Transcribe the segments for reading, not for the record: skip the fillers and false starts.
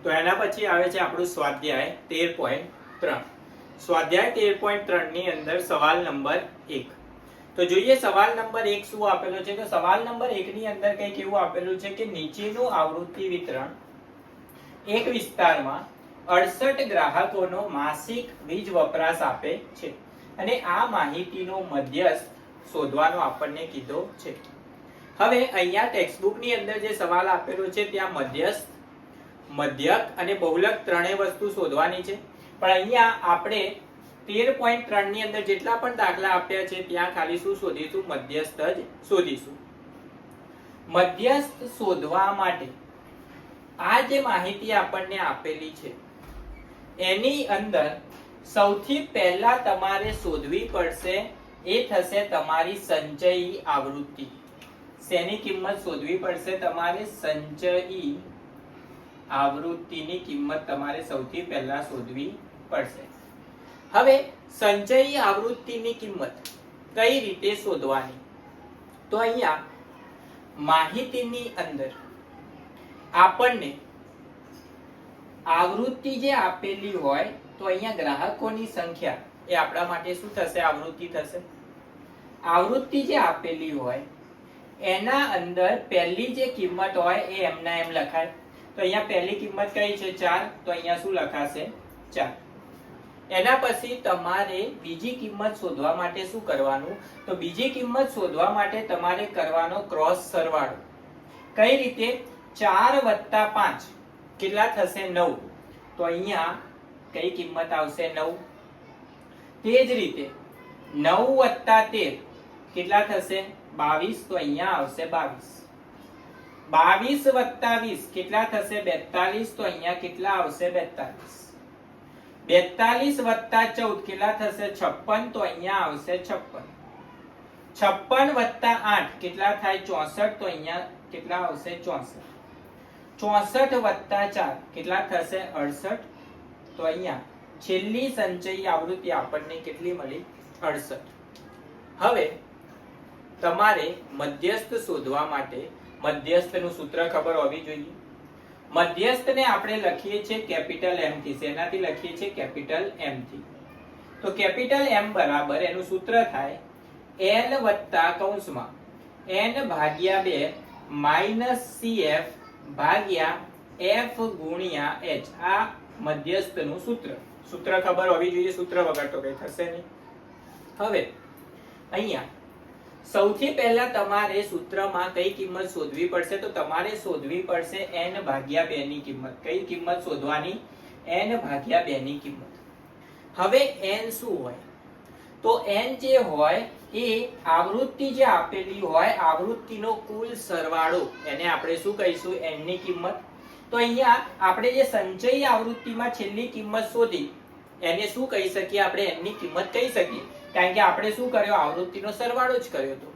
તો એના પછી આવે છે આપણું સ્વાધ્યાય 13.3. સ્વાધ્યાય 13.3 ની અંદર સવાલ નંબર 1. તો જોઈએ સવાલ નંબર 1 શું આપેલો છે. તો સવાલ નંબર 1 ની અંદર કંઈક એવું આપેલું છે કે નીચેનું આવૃત્તિ વિતરણ એક વિસ્તારમાં 68 ગ્રાહકોનો માસિક વીજ વપરાશ આપે છે અને આ માહિતીનો મધ્યસ્થ શોધવાનો આપણને કીધો છે. હવે અહીંયા ટેક્સ્ટબુક ની અંદર જે સવાલ આપેલો છે ત્યાં મધ્યસ્થ, મધ્યક અને બહુલક ત્રણેય વસ્તુ શોધવાની છે. પણ અહીંયા આપણે 13.3 ની અંદર જેટલા પણ દાખલા આપ્યા છે ત્યાં ખાલી શું શોધીશું? મધ્યસ્થ જ શોધીશું. મધ્યસ્થ શોધવા માટે આ જે માહિતી આપણને આપેલી છે એની અંદર સૌથી પહેલા તમારે શોધવી પડશે એ થશે તમારી સંચયી આવૃત્તિ. શેની કિંમત શોધવી પડશે? તમારે સંચયી આવૃત્તિની કિંમત તમારે સૌથી પહેલા શોધવી પડશે. હવે સંચયી આવૃત્તિની કિંમત કઈ રીતે શોધવાની? તો અહીંયા માહિતીની અંદર આપણને આવૃત્તિ જે આપેલી હોય તો અહીંયા ગ્રાહકોની સંખ્યા એ આપણા માટે શું થશે? આવૃત્તિ થશે. આવૃત્તિ જે આપેલી હોય એના અંદર પહેલી જે કિંમત હોય એ એમના એમ લખાય. તો અહીંયા પહેલી કિંમત કઈ છે? 4. તો અહીંયા શું લખાશે? 4. એના પછી તમારે બીજી કિંમત શોધવા માટે શું કરવાનું? તો બીજી કિંમત શોધવા માટે તમારે કરવાનો ક્રોસ સરવાળો. કઈ રીતે? 4 + 5 કેટલા થશે? 9. તો અહીંયા કઈ કિંમત આવશે? 9. તે જ રીતે 9 + 13 કેટલા થશે? 22. તો અહીંયા આવશે 22. 22 + 20 કેટલા થશે? 42. તો અહીંયા કેટલા આવશે? 42. 42 + 14 કેટલા થશે? 56. તો અહીંયા આવશે 56. 56 + 8 કેટલા થાય? 64. તો અહીંયા કેટલા આવશે? 64. 64 + 4 કેટલા થશે? 68. તો અહીંયા છેલ્લી સંચયી આવૃત્તિ આપણને કેટલી મળી? 68. હવે તમારે મધ્યસ્થ શોધવા માટે મધ્યસ્થનું સૂત્ર ખબર હોવી જોઈએ. મધ્યસ્થને આપણે લખીએ છીએ કેપિટલ M થી. શેનાથી લખીએ છીએ? કેપિટલ M થી. તો કેપિટલ M બરાબર એનું સૂત્ર થાય L વત્તા કૌંસમાં N/2 માઈનસ CF ભાગ્યા F ગુણ્યા H. આ મધ્યસ્થનું સૂત્ર. સૂત્ર ખબર હોવી જોઈએ. સૂત્ર વગર તો કઈ થશે નહીં. હવે અહીંયા સૌથી પહેલા તમારે સૂત્રમાં કઈ કિંમત શોધવી પડશે? તો તમારે શોધવી પડશે N/2 ની કિંમત. કઈ કિંમત શોધવાની? N/2 ની કિંમત. હવે N શું હોય? તો N જે હોય એ આવૃત્તિ જે આપેલી હોય આવૃત્તિનો કુલ સરવાળો, એને આપણે શું કહીશું? N ની કિંમત. તો અહીંયા આપણે જે સંચયી આવૃત્તિમાં છેલ્લી કિંમત શોધી એને શું કહી શકીએ? આપણે N ની કિંમત કહી શકીએ. કારણ કે આપણે શું કર્યો? આવૃત્તિનો સરવાળો જ કર્યો હતો.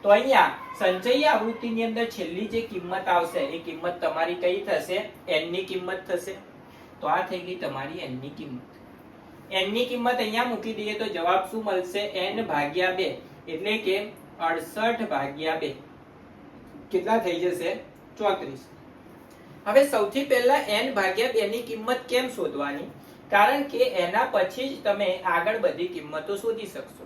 તો અહીંયા સંચયી આવૃત્તિની અંદર છેલ્લી જે કિંમત આવશે એ કિંમત તમારી કઈ થશે? N ની કિંમત થશે. તો આ થઈ ગઈ તમારી N ની કિંમત. N ની કિંમત અહીંયા મૂકી દઈએ તો જવાબ શું મળશે? N/2 એટલે કે 68/2 કેટલા થઈ જશે? 34. હવે સૌથી પહેલા N/2 ની કિંમત કેમ શોધવાની? કારણ કે એના પછી જ તમે આગળ બધી કિંમતો શોધી શકશો.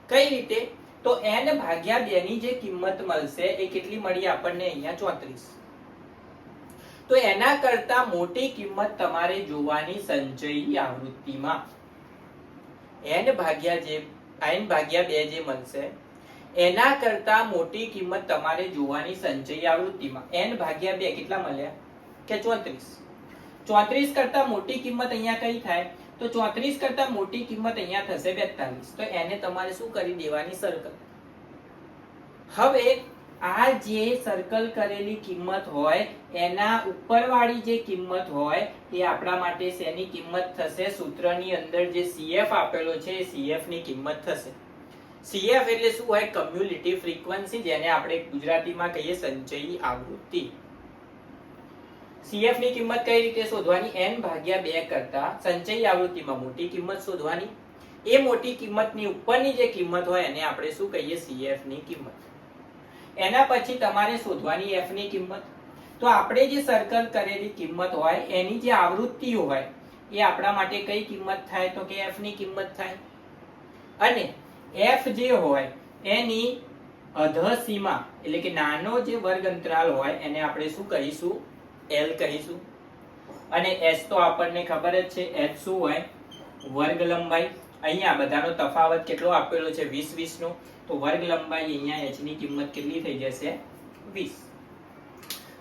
કઈ રીતે? તો N/2 ની જે કિંમત મળશે એ કેટલી મળી આપણને? અહીંયા 34. તો એના કરતા મોટી કિંમત તમારે જોવાની સંચયી આવૃત્તિમાં. N/2 જે મળશે એના કરતા મોટી કિંમત તમારે જોવાની સંચયી આવૃત્તિમાં. N/2 કેટલા મળ્યા? કે 34. 34 કરતા મોટી કિંમત અહીંયા કઈ થાય? તો 34 કરતા મોટી કિંમત અહીંયા થશે 42. તો એને તમારે શું કરી દેવાની? સર્કલ. હવે આ જે સર્કલ કરેલી કિંમત હોય એના ઉપરવાળી જે કિંમત હોય એ આપણા માટે શેની કિંમત થશે? સૂત્રની અંદર જે CF આપેલો છે એ CF ની કિંમત થશે. CF એટલે શું હોય? કમ્યુલેટિવ ફ્રીક્વન્સી, જેને આપણે ગુજરાતીમાં કહીએ સંચયી આવૃત્તિ. CF ની કિંમત કઈ રીતે શોધવાની? N/2 કરતા સંચયી આવૃત્તિમાં મોટી કિંમત શોધવાની. એ મોટી કિંમતની ઉપરની જે કિંમત હોય એને આપણે શું કહીએ? CF ની કિંમત. એના પછી તમારે શોધવાની F ની કિંમત. તો આપણે જે સર્કલ કરેલી કિંમત હોય એની જે આવૃત્તિ હોય એ આપણા માટે કઈ કિંમત થાય? તો કે f ની કિંમત થાય. અને f જે હોય એની અધસીમા એટલે કે નાનો જે વર્ગ અંતરાલ હોય એને આપણે શું કહીશું? l કહીશું. અને s તો આપણને ખબર જ છે, h શું હોય? વર્ગ લંબાઈ. અહીંયા બધાનો તફાવત કેટલો આપેલો છે? 20 20 નો. તો વર્ગ લંબાઈ અહીંયા h ની કિંમત કેટલી થઈ જશે? 20.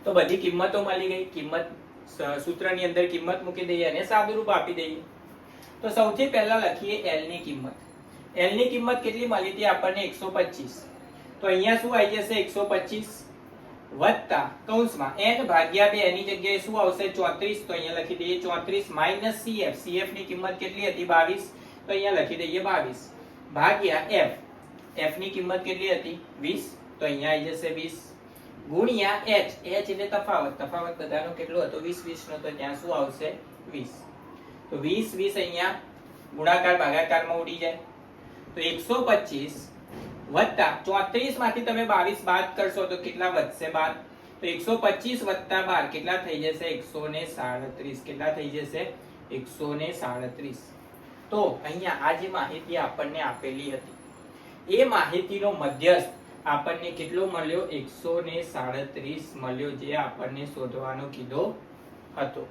તો બધી કિંમતો મળી ગઈ. કિંમત સૂત્રની અંદર કિંમત મૂકી દઈએ અને સાદુરૂપ આપી દઈએ. તો સૌથી પહેલા લખીએ l ની કિંમત. l ની કિંમત કેટલી મળી હતી આપણને? 125. તો અહીંયા શું આવી જશે? 125 વત્તા કૌંસમાં n ભાગ્યા 2 એની જગ્યાએ શું આવશે? 34. તો અહીંયા લખી દઈએ 34 માઈનસ cf. cf ની કિંમત કેટલી હતી? 22. તો અહીંયા લખી દઈએ 22 ભાગ્યા f. f ની કિંમત કેટલી હતી? 20. તો અહીંયા આવી જશે 20 ગુણ્યા h. h એટલે તફાવત. તફાવત બધાનો કેટલો હતો? 20 20 નો. તો ત્યાં શું આવશે? 20. તો 20 20 અહીંયા ગુણાકાર ભાગાકારમાં ઉડી જાય. તો 125 વત્તા 34 માંથી તમે 22 બાદ કરશો તો કેટલા વધશે? 12. તો 125 વત્તા 12 કેટલા થઈ જશે? 137. કેટલા થઈ જશે? 137. તો અહીંયા આ જે માહિતી આપણને આપેલી હતી એ માહિતીનો મધ્યસ્થ આપણને કેટલો મળ્યો? 137 મળ્યો, જે આપણને શોધવાનો કીધો હતો.